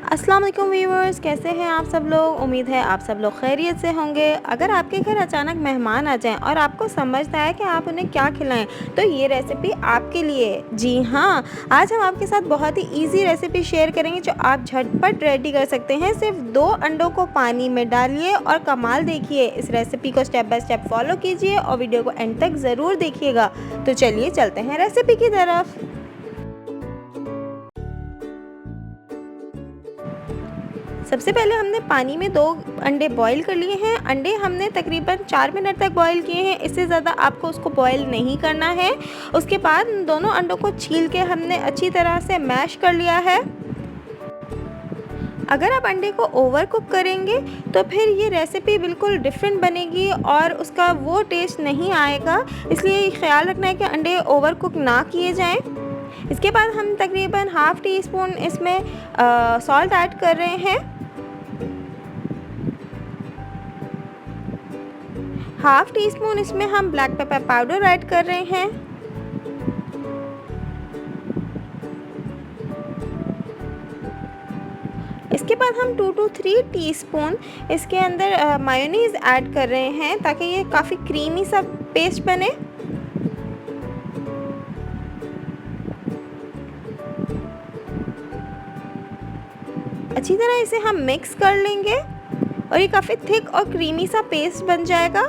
अस्सलाम वालेकुम व्यूअर्स, कैसे हैं आप सब लोग। उम्मीद है आप सब लोग खैरियत से होंगे। अगर आपके घर अचानक मेहमान आ जाएं और आपको समझना है कि आप उन्हें क्या खिलाएं, तो ये रेसिपी आपके लिए है। जी हाँ, आज हम आपके साथ बहुत ही इजी रेसिपी शेयर करेंगे जो आप झटपट रेडी कर सकते हैं। सिर्फ 2 अंडों को पानी में डालिए और कमाल देखिए। इस रेसिपी को स्टेप बाय स्टेप फॉलो कीजिए और वीडियो को एंड तक ज़रूर देखिएगा। तो चलिए चलते हैं रेसिपी की तरफ। सबसे पहले हमने पानी में 2 अंडे बॉईल कर लिए हैं। अंडे हमने तकरीबन 4 मिनट तक बॉईल किए हैं, इससे ज़्यादा आपको उसको बॉईल नहीं करना है। उसके बाद दोनों अंडों को छील के हमने अच्छी तरह से मैश कर लिया है। अगर आप अंडे को ओवर कुक करेंगे तो फिर ये रेसिपी बिल्कुल डिफरेंट बनेगी और उसका वो टेस्ट नहीं आएगा, इसलिए ख्याल रखना है कि अंडे ओवर कुक ना किए जाएं। इसके बाद हम तकरीबन ½ टी स्पून इसमें सॉल्ट ऐड कर रहे हैं। ½ टी स्पून इसमें हम ब्लैक पेपर पाउडर ऐड कर रहे हैं। इसके बाद हम 2 to 3 टीस्पून इसके अंदर मायोनीज़ ऐड कर रहे हैं ताकि ये काफ़ी क्रीमी सा पेस्ट बने। अच्छी तरह इसे हम मिक्स कर लेंगे और ये काफ़ी थिक और क्रीमी सा पेस्ट बन जाएगा।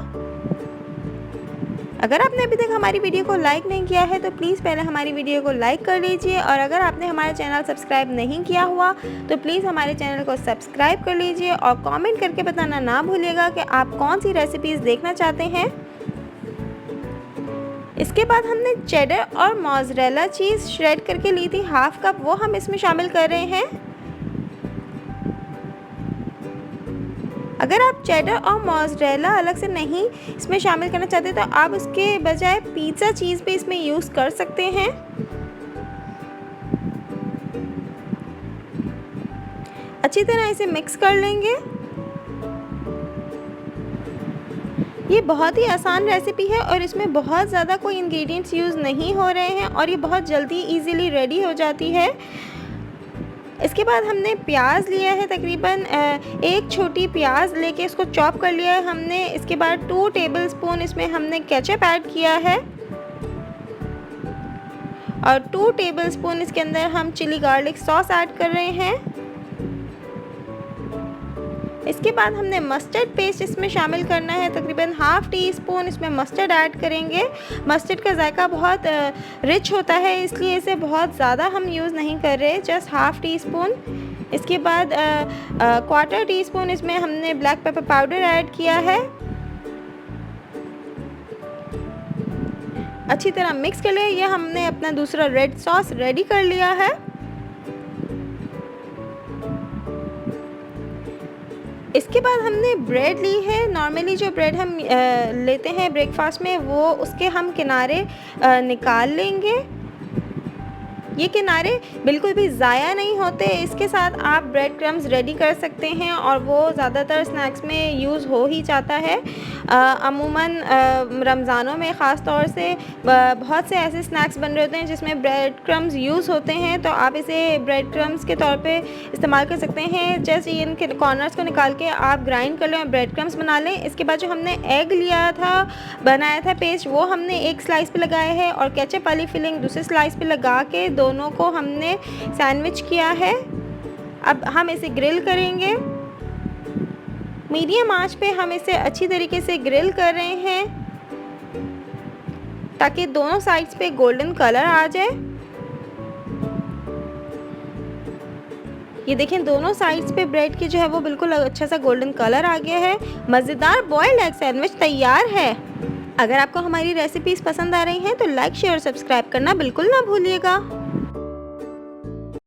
अगर आपने अभी तक हमारी वीडियो को लाइक नहीं किया है तो प्लीज़ पहले हमारी वीडियो को लाइक कर लीजिए, और अगर आपने हमारा चैनल सब्सक्राइब नहीं किया हुआ तो प्लीज़ हमारे चैनल को सब्सक्राइब कर लीजिए और कमेंट करके बताना ना भूलिएगा कि आप कौन सी रेसिपीज़ देखना चाहते हैं। इसके बाद हमने चेडर और मोज़रेला चीज़ श्रेड करके ली थी ½ कप, वो हम इसमें शामिल कर रहे हैं। अगर आप चेडर और मोज़रेला अलग से नहीं इसमें शामिल करना चाहते तो आप उसके बजाय पिज़्ज़ा चीज़ भी इसमें यूज़ कर सकते हैं। अच्छी तरह इसे मिक्स कर लेंगे। ये बहुत ही आसान रेसिपी है और इसमें बहुत ज़्यादा कोई इंग्रेडिएंट्स यूज़ नहीं हो रहे हैं और ये बहुत जल्दी इजीली रेडी हो जाती है। इसके बाद हमने प्याज लिया है, तकरीबन 1 छोटी प्याज लेके इसको चॉप कर लिया है हमने। इसके बाद 2 टेबलस्पून इसमें हमने केचप ऐड किया है और 2 टेबलस्पून इसके अंदर हम चिली गार्लिक सॉस ऐड कर रहे हैं। इसके बाद हमने मस्टर्ड पेस्ट इसमें शामिल करना है, तकरीबन ½ टी स्पून इसमें मस्टर्ड ऐड करेंगे। मस्टर्ड का जायका बहुत रिच होता है, इसलिए इसे बहुत ज़्यादा हम यूज़ नहीं कर रहे, जस्ट ½ टी स्पून। इसके बाद 1/4 टी स्पून इसमें हमने ब्लैक पेपर पाउडर ऐड किया है। अच्छी तरह मिक्स कर लिया। ये हमने अपना दूसरा रेड सॉस रेडी कर लिया है। इसके बाद हमने ब्रेड ली है। नॉर्मली जो ब्रेड हम लेते हैं ब्रेकफास्ट में, वो उसके हम किनारे निकाल लेंगे। ये किनारे बिल्कुल भी ज़ाया नहीं होते। इसके साथ आप ब्रेड क्रम्स रेडी कर सकते हैं और वो ज़्यादातर स्नैक्स में यूज़ हो ही जाता है। अमूमन रमज़ानों में ख़ास तौर से बहुत से ऐसे स्नैक्स बन रहे होते हैं जिसमें ब्रेड क्रम्स यूज़ होते हैं, तो आप इसे ब्रेड क्रम्स के तौर पे इस्तेमाल कर सकते हैं। जैसे इनके कॉर्नर्स को निकाल के आप ग्राइंड कर लें और ब्रेड क्रम्स बना लें। इसके बाद जो हमने एग लिया था, बनाया था पेस्ट, वो हमने एक स्लाइस पे लगाया है और केचप वाली फिलिंग दूसरे स्लाइस पे लगा के दोनों को हमने सैंडविच किया है। अब हम इसे ग्रिल करेंगे। मीडियम आंच पे हम इसे अच्छी तरीके से ग्रिल कर रहे हैं ताकि दोनों साइड्स पे गोल्डन कलर आ जाए। ये देखें, दोनों साइड्स पे ब्रेड की जो है वो बिल्कुल अच्छा सा गोल्डन कलर आ गया है। मज़ेदार बॉइल्ड एग सैंडविच तैयार है। अगर आपको हमारी रेसिपीज़ पसंद आ रही हैं तो लाइक, शेयर और सब्सक्राइब करना बिल्कुल ना भूलिएगा।